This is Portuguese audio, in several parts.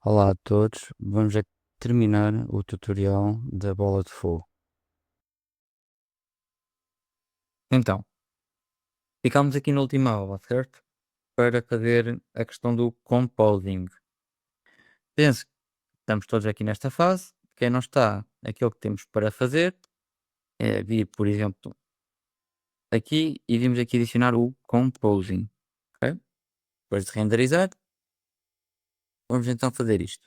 Olá a todos, vamos aqui terminar o tutorial da bola de fogo. Então, ficámos aqui na última aula, certo? Para fazer a questão do composing. Penso que estamos todos aqui nesta fase. Quem não está, aquilo que temos para fazer é vir, por exemplo, aqui e vimos aqui adicionar o composing. Ok? Depois de renderizar, vamos então fazer isto.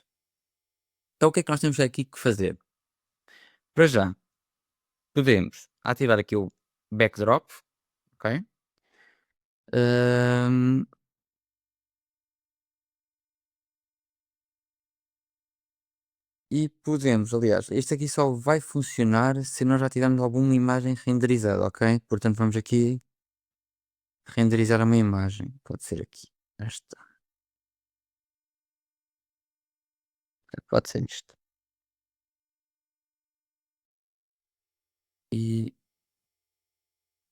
Então o que é que nós temos aqui que fazer? Para já, podemos ativar aqui o backdrop, ok? Ahm, E podemos, aliás, este aqui só vai funcionar se nós já tivermos alguma imagem renderizada, ok? Portanto, vamos aqui renderizar uma imagem. Pode ser aqui. Esta. Pode ser isto. E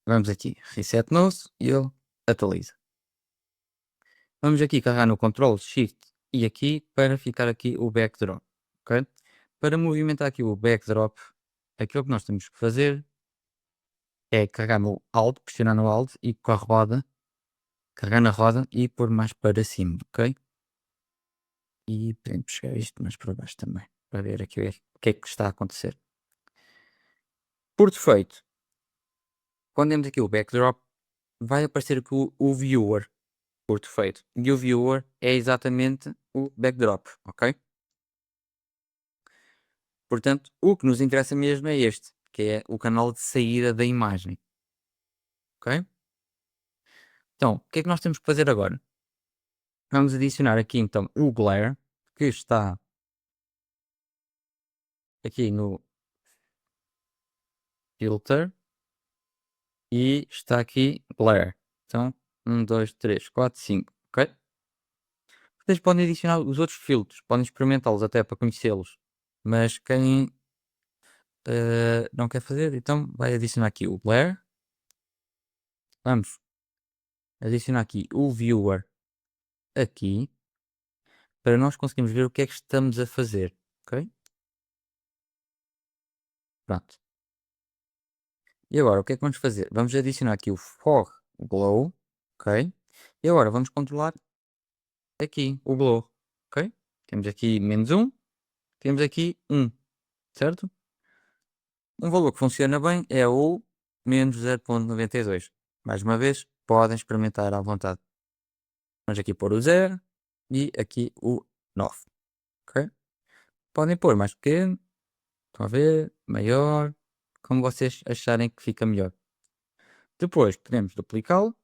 vamos aqui, reset nose e ele atualiza. Vamos aqui carregar no Ctrl Shift e aqui para ficar aqui o backdrop, ok? Para movimentar aqui o backdrop, aquilo que nós temos que fazer é carregar no Alt, pressionar no Alt e com a roda, carregar na roda e pôr mais para cima, ok? E podemos chegar isto mais para baixo também, para ver aqui o que é que está a acontecer. Por defeito, quando temos aqui o backdrop, vai aparecer aqui o viewer, por defeito. E o viewer é exatamente o backdrop, ok? Portanto, o que nos interessa mesmo é este, que é o canal de saída da imagem, ok? Então, o que é que nós temos que fazer agora? Vamos adicionar aqui então o glare, que está aqui no filter, e está aqui glare. Então, 1, 2, 3, 4, 5, ok? Vocês podem adicionar os outros filtros, podem experimentá-los até para conhecê-los, mas quem não quer fazer, então vai adicionar aqui o Blur, vamos adicionar aqui o Viewer aqui, para nós conseguirmos ver o que é que estamos a fazer, ok? Pronto. E agora, o que é que vamos fazer? Vamos adicionar aqui o Fog Glow, ok? E agora vamos controlar aqui o Glow, ok? Temos aqui -1, temos aqui 1, certo? Um valor que funciona bem é o -0.92. Mais uma vez, podem experimentar à vontade. Vamos aqui pôr o 0 e aqui o 9. Ok? Podem pôr mais pequeno, estão a ver, maior, como vocês acharem que fica melhor. Depois podemos duplicá-lo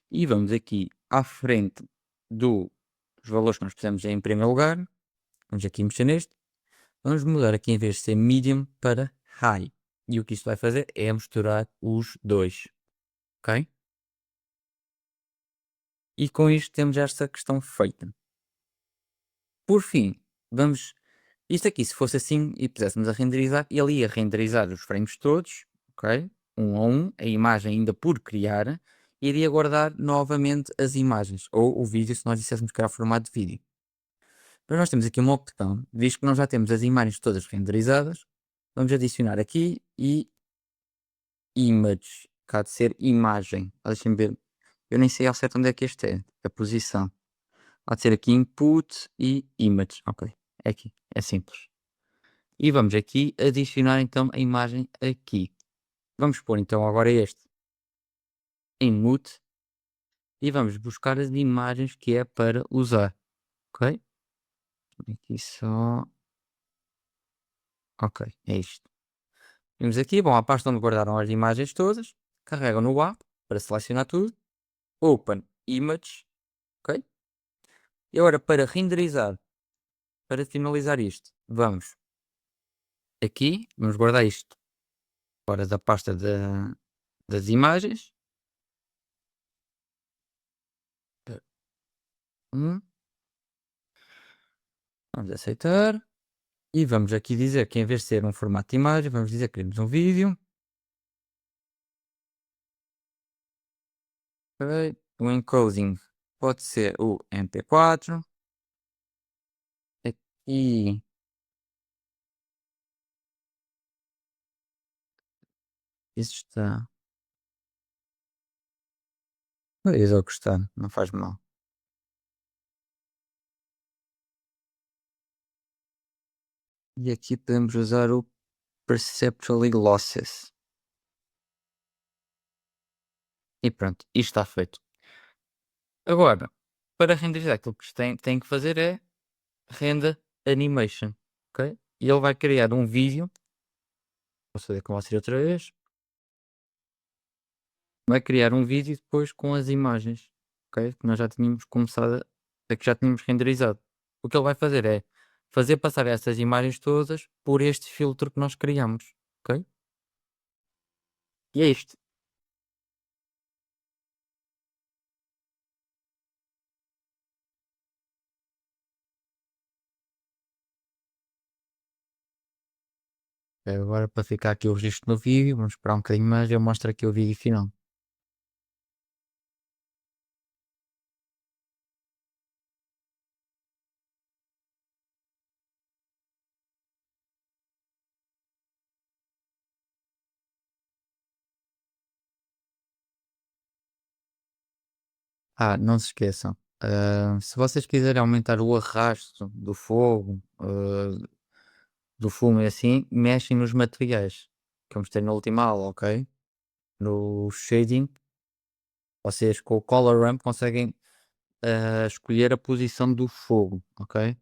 e vamos aqui à frente dos valores que nós precisamos em primeiro lugar. Vamos aqui mexer neste. Vamos mudar aqui em vez de ser medium para high. E o que isto vai fazer é misturar os dois. Ok? E com isto temos esta questão feita. Por fim, vamos. Isto aqui, se fosse assim e puséssemos a renderizar, ele ia renderizar os frames todos, ok? Um a um, a imagem ainda por criar, e iria guardar novamente as imagens, ou o vídeo, se nós disséssemos que era formato de vídeo. Mas nós temos aqui uma opção, visto que nós já temos as imagens todas renderizadas, vamos adicionar aqui e image, cá de ser imagem. Deixem-me ver, eu nem sei ao certo onde é que este é, a posição. Há de ser aqui input e image. Ok, é aqui, é simples. E vamos aqui adicionar então a imagem aqui. Vamos pôr então agora este em mute e vamos buscar as imagens que é para usar. Ok? Aqui só. Ok, é isto. Vamos aqui, bom, à pasta onde guardaram as imagens todas. Carregam no A para selecionar tudo. Open Image. Ok? E agora para renderizar, para finalizar isto, vamos aqui, vamos guardar isto fora da pasta das imagens. Hum, Vamos aceitar. E vamos aqui dizer que em vez de ser um formato de imagem, vamos dizer que queremos um vídeo. Ok. O encoding pode ser o MP4. E isso está. Pois, ao gostar, não faz mal. E aqui podemos usar o Perceptually Losses. E pronto, isto está feito. Agora, para renderizar aquilo que tem que fazer é render animation, ok? E ele vai criar um vídeo, vou fazer com vocês outra vez, vai criar um vídeo depois com as imagens, ok? Que nós já tínhamos começado, que já tínhamos renderizado. O que ele vai fazer é fazer passar essas imagens todas por este filtro que nós criamos, ok? E é isto. Agora para ficar aqui o registro no vídeo, vamos esperar um bocadinho mais e eu mostro aqui o vídeo final. Não se esqueçam, se vocês quiserem aumentar o arrasto do fogo, do fumo e assim, mexem nos materiais que vamos ter na última aula, ok? No shading, vocês com o color ramp conseguem escolher a posição do fogo, ok?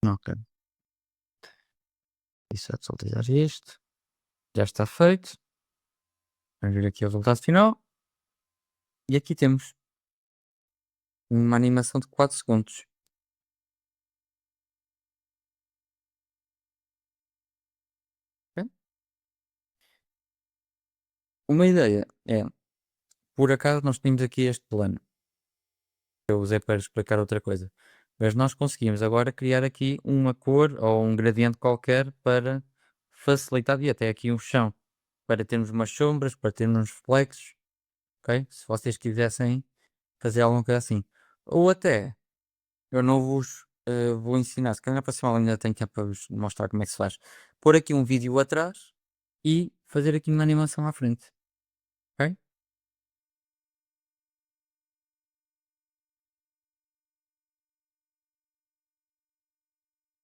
Ok. E só desutilizar isto, já está feito. Vamos ver aqui o resultado final. E aqui temos uma animação de 4 segundos. Ok? Uma ideia é, por acaso nós tínhamos aqui este plano, que eu usei para explicar outra coisa, mas nós conseguimos agora criar aqui uma cor ou um gradiente qualquer para facilitar, e até aqui um chão, para termos umas sombras, para termos uns reflexos, ok? Se vocês quisessem fazer alguma coisa assim. Ou até, eu não vos vou ensinar, se calhar na próxima aula ainda tenho tempo para vos mostrar como é que se faz. Pôr aqui um vídeo atrás e fazer aqui uma animação à frente.